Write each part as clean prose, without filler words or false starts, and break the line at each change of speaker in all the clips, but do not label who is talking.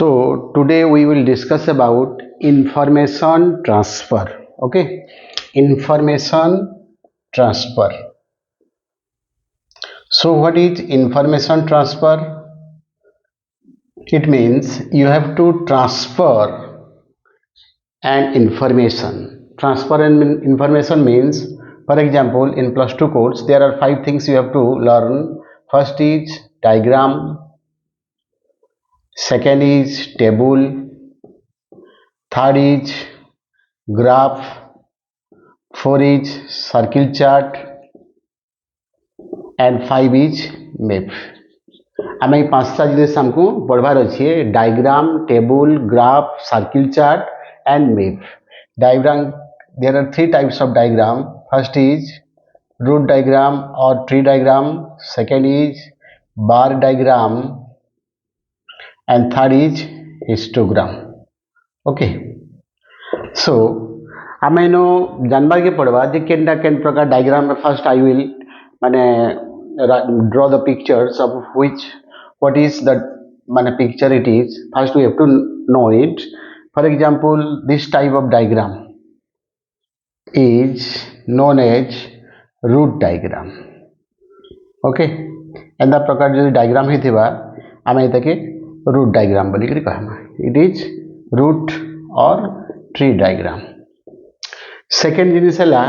So today we will discuss about information transfer. Okay, information transfer. So what is information transfer? It means you have to transfer an information. Transfer and information means, for example, in plus 2 course there are 5 things you have to learn. First is diagram, second is table, third is graph, 4 is circle chart and 5 is map. आम ये पांचटा जिनिस हमको पढ़वार अच्छे diagram table graph circle chart and map. Diagram there are 3 types of diagram. First is root diagram और tree diagram, second is bar diagram and third is histogram. Okay, so आम इन जानबार के पढ़वा जे केनटा केन प्रकार डायग्राम. फर्स्ट आई विल माने draw the pictures of which what is the माने picture it is. First we have to know it. For example, this type of diagram is known as root diagram. Okay, एंदा प्रकार जो diagram ही थिबा आमे एतके root diagram बोली करी कहमा. It is root और tree diagram. Second जिनिस हला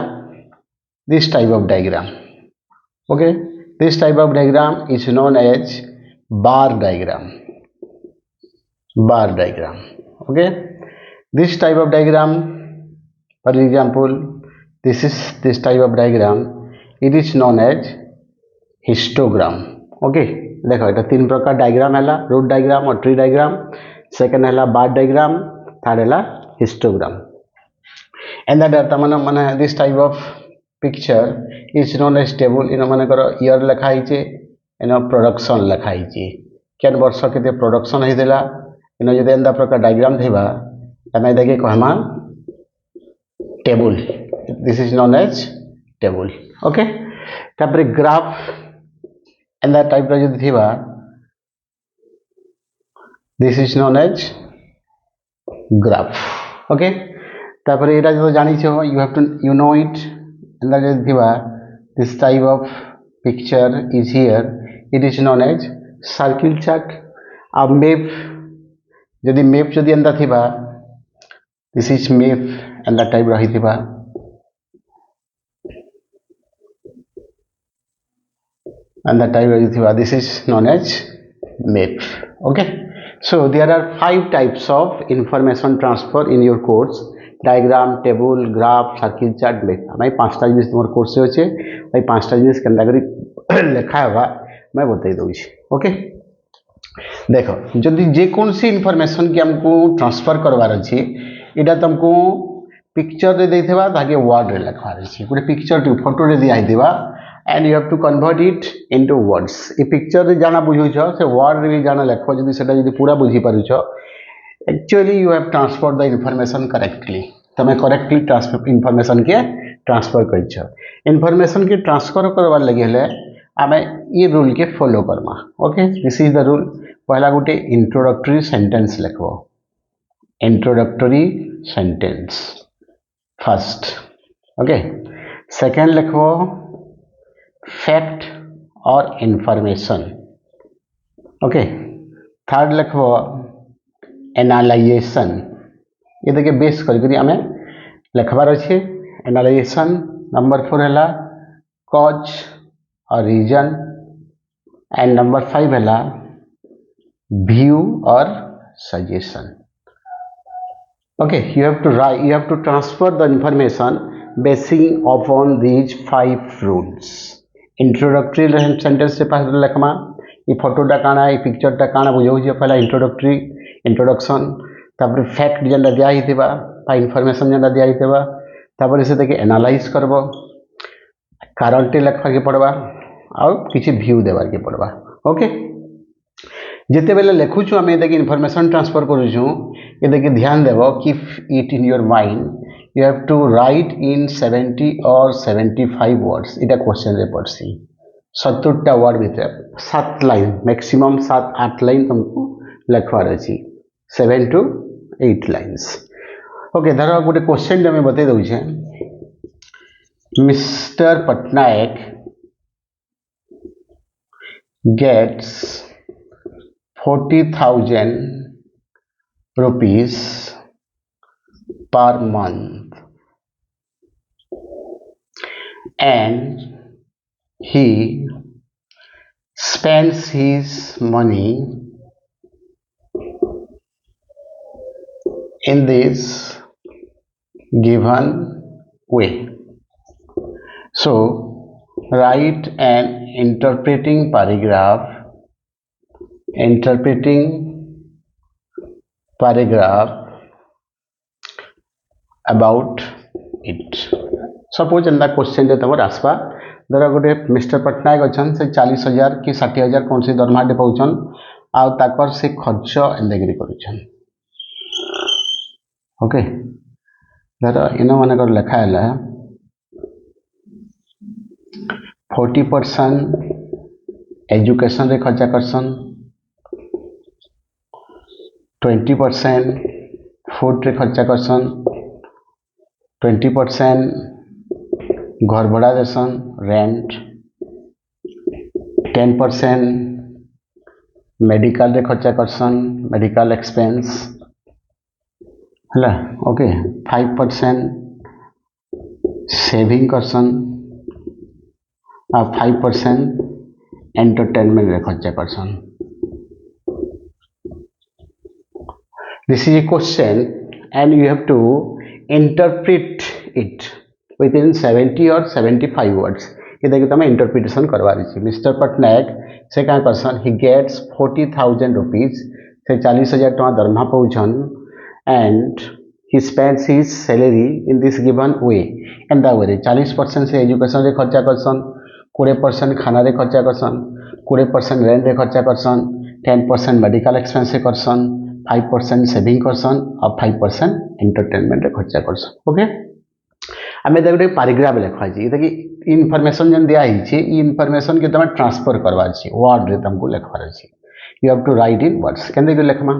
this type of diagram. Okay, this type of diagram is known as bar diagram. Bar diagram. Okay, this type of diagram, for example, this type of diagram, it is known as histogram. Okay, देखो এটা तीन प्रकार diagram है, root diagram और tree diagram. Second है bar diagram, third है histogram. And that माने this type of picture is known as table. इन मानकर इयर लिखाई इन प्रोडक्शन लिखाई केन वर्ष के प्रोडक्शन होता इन जो एंता प्रकार डायग्राम थी आम देखिए कहमा table. This is known as table. Okay, तापर ग्राफ एंता टाइप जो थी this is known as graph. Okay, तापर यहाँ जो जानी you have to you know it. And this type of picture is here. It is known as circle chart. A map, यदि map यदि अंदर थी this is map and that type रही थी and that type रही थी. This is known as map. Okay, so there are 5 types of information transfer in your course. Diagram table graph circle chart map. मैं 5टा जिनिस तुम course अच्छे भाई 5टा जिनिस केनता करी लिखा है मैं बतई दूसरी. ओके, देखो जदि जेकोसी इनफॉरमेशन की हमको ट्रांसफर करवार अच्छी यहाँ तुमको पिक्चर रे देथिबा ताके वर्ड रे लिखवार अच्छी. गोटे पिक्चर फोटो रे दिया and you have to convert it into words. ये पिक्चर रे जाना बुझुछ से वर्ड रे भी जाना लिख जदि सेटा जदि पूरा बुझी पारुछ actually you have transferred the information correctly. तमें करेक्टली ट्रांसफर इनफॉरमेशन के ट्रांसफर कर. इनफॉरमेशन के ट्रांसफर करवार लगे हेले आमे ये रूल के follow Karma. Okay, this is the rule. पहला गोटे इंट्रोडक्टरी सेंटेंस लिखो. Introductory sentence first. Okay, second लिखो फैक्ट और इंफॉर्मेशन. ओके, थर्ड लिखो एनालाइजेशन. ये देखिए बेस करके आम लिखबार अच्छे एनालाइजेशन. नंबर 4 है कॉज और रीजन एंड नंबर 5 है व्यू और suggestion. Okay, you have to transfer the information basing upon these 5 rules. Introductory sentence से पास लिखमा ये फोटोटा काना ये पिक्चरटा काना बुझे पहला इंट्रोडक्शन. तापर फैक्ट जेनटा दिया इनफॉरमेशन जेनटा दिया से देखिए एनालाइज करब कारणटे लिखा के पड़वा और किसी व्यू देवार के पड़वा. ओके, जिते बेले लिखुचु आम देखिए इनफॉरमेशन ट्रांसफर करुचु ये देखिए ध्यान देव keep it in your mind. You have to write in 70 or 75 words. इटा क्वेश्चन रे पड़सी 70टा वर्ड भीतर 7 लाइन मैक्सिमम 7-8 लाइन तुमको लिखवार अच्छी. 7 to 8 lines. ओके धर गोटे क्वेश्चन आम बतई दौचे mister Patnaik gets 40,000 rupees per month and he spends his money in this given way. So write an interpreting paragraph about it. Suppose एंता question जे तुम आसपा धर गोटे मिस्टर पट्टनायक अच्छा से 40,000 कि 60,000 कौन सी दरमाटे पाँचन आकर से खर्च एंताकि कर ओके धर इन मानक लेखा है 40% एजुकेशन रे खर्चा करसन 20% फूड रे खर्चा करसन 20% घर भड़ा देसन रेंट 10% मेडिकल रे खर्चा करसन मेडिकल एक्सपेंस है ओके 5% सेविंग करसन और 5% एंटरटेनमेंट रे खर्चा करसन. This is a question and you have to interpret it within 70 or 75 words. ये देखिए तुम इंटरप्रिटेशन करवा रही थी. मिस्टर पट्टनायक से क्या करसन he gets 40,000 rupees से 40,000 टका दरमा पाउछन and he spends his salary in this given way. एंदा वे 40% से एजुकेशन रे खर्चा करसन 20% खाना रे खर्चा करसन 20% रेंट रे खर्चा करसन 10% मेडिकल एक्सपेंस से करसन 5% सेविंग करसन और 5% एंटरटेनमेंट रे खर्चा करसन. ओके आम गोटे पाराग्राफ लिखा देखिए इनफर्मेशन जन दिखाई इनफर्मेशन के तुम ट्रांसफर करवार वर्ड रे तुमको लिखवार अच्छे you have to write in words के लिखमा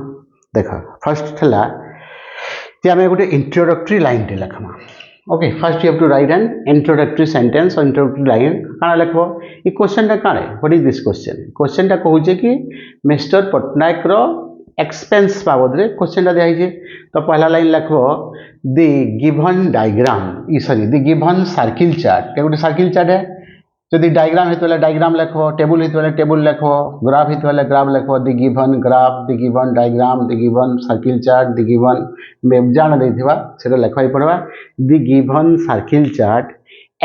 देख फर्स्ट है आम गोटे इंट्रोडक्टरी लाइन टे लिखमा. Okay first you have to write an introductory sentence और इंट्रोडक्टरी लाइन काଣା लिख ये क्वेश्चन टा Kane what is this question टा कहूचे कि मिस्टर पट्टनायक रो एक्सपेंस बाबद रे क्वेश्चन टा दिखाई तो पहला लाइन लिखो the given diagram sorry the given circle chart गोटे सर्किल चार्ट है जदि डायग्राम है डायग्राम लिखो टेबल है टेबल लिखो ग्राफ है ग्राफ लिखो the given graph the given diagram the given circle chart the given map जान देथिबा सेटा लिखवाई पड़वा the given circle chart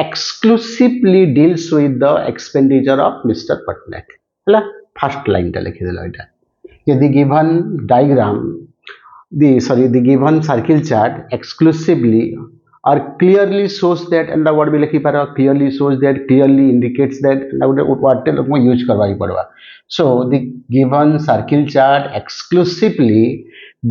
exclusively deals with the expenditure of mister Pattanayak है फर्स्ट लाइन टा लिखि देलो एटा the given diagram the given circle chart exclusively or clearly shows that and the word भी लिखी पार clearly shows that clearly indicates that what लोग use करवाई पड़वा. So the given circle chart exclusively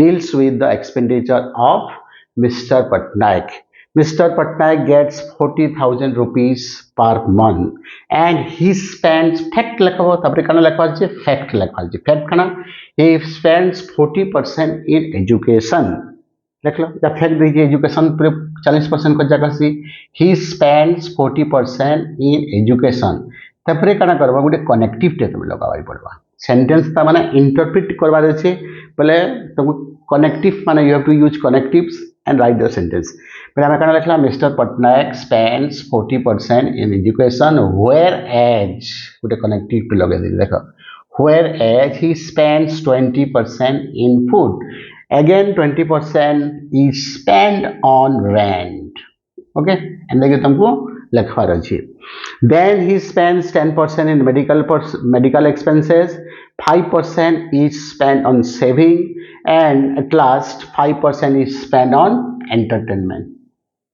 deals with the expenditure of Mr. Patnaik. Mr. Patnaik gets 40,000 rupees per month and he spends fact लिखवा तब कना लिखवा चाहिए fact लिखवा चाहिए fact कना he spends 40% in education लिख लो या fact दीजिए एजुकेशन पूरे 40% खर्चा करसी he spends 40% in education तब कना करवा गोटे कनेक्टिव टे तुम लगावाई पड़वा सेंटेंस ता माने इंटरप्रेट करवा देछे बोले तुम कनेक्टिव माने you have to use connectives and write the sentence. But I can like Mr. Patnaik spends 40% in education, whereas put a connective to log whereas he spends 20% in food. Again 20% is spent on rent. Okay, and then तुमको लिखवा रही. Then he spends 10% in medical expenses, 5% is spent on saving, and at last 5% is spent on entertainment.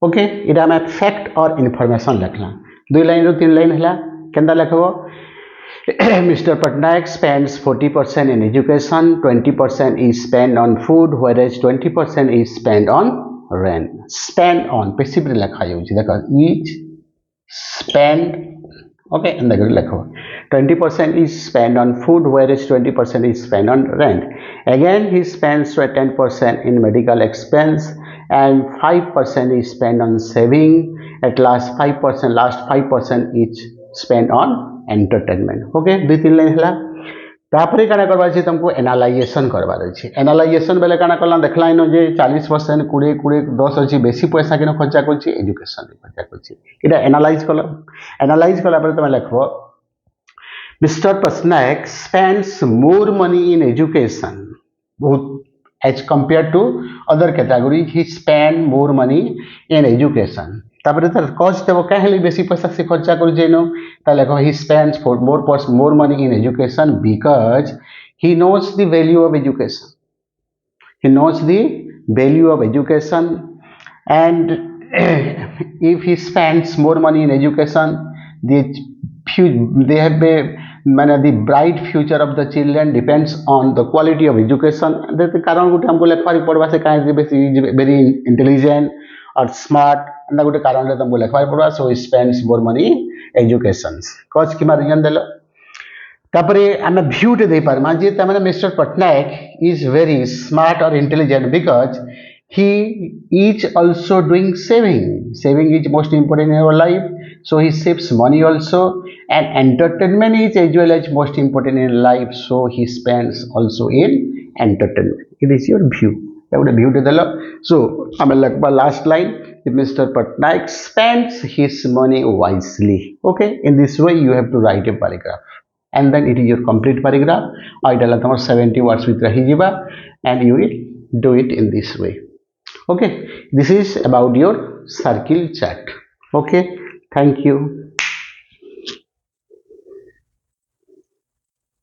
Okay, इधर मैं fact और information लिखला 2 line रो 3 line हला केंदा लिखबो Mr. Patnaik spends 40% in education, 20% is spent on food, whereas 20% is spent on rent. Spend on passive रे लिखा जाउची देखो each spend okay एंदा कर लिखो 20% is spent on food, whereas 20% is spent on rent. Again, he spends 10% in medical expense, and 5% is spent on saving. At last 5% is spent on entertainment. Okay, दुई तीन line है तापर काना करबार अछि तुमको analysation करबार अछि एनालाइजेशन बेले काना करला देखला इन जे 40% 20 10 अछि बेसी पैसा किन खर्चा करछि एजुकेशन रे खर्चा करछि इटा एनालाइज कला पर तुम लिखबो Mr. Pasnaik spends more money in education as compared to other category. He spend more money in education. तापर तर कॉस्ट देबो काहेली बेसी पैसा से खर्चा कर जेनो ता लेखो he spends for more money in education because he knows the value of education. He knows the value of education, and if he spends more money in education, they have a the bright future of the children depends on the quality of education. कारण गोटे हमको लेखबार पड़वा से कहीं very intelligent or smart अंदा गोटे कारण रे तुमको लेखबार पड़वा, so he spends more money education. कौच की रीजन देलो तापरे आमे व्यू दे पारमा जे तमने mister Patnaik is very smart or intelligent because he is also doing saving is most important in our life, so he saves money also, and entertainment is as well as most important in life, so he spends also in entertainment. It is your view एवढे view दे देलो. So आमे लगभग last line, Mr. Patnaik spends his money wisely. Okay, in this way you have to write a paragraph, and then it is your complete paragraph. Or 70 words with rahijiba, and you will do it in this way. Okay, this is about your circle chat. Okay, thank you.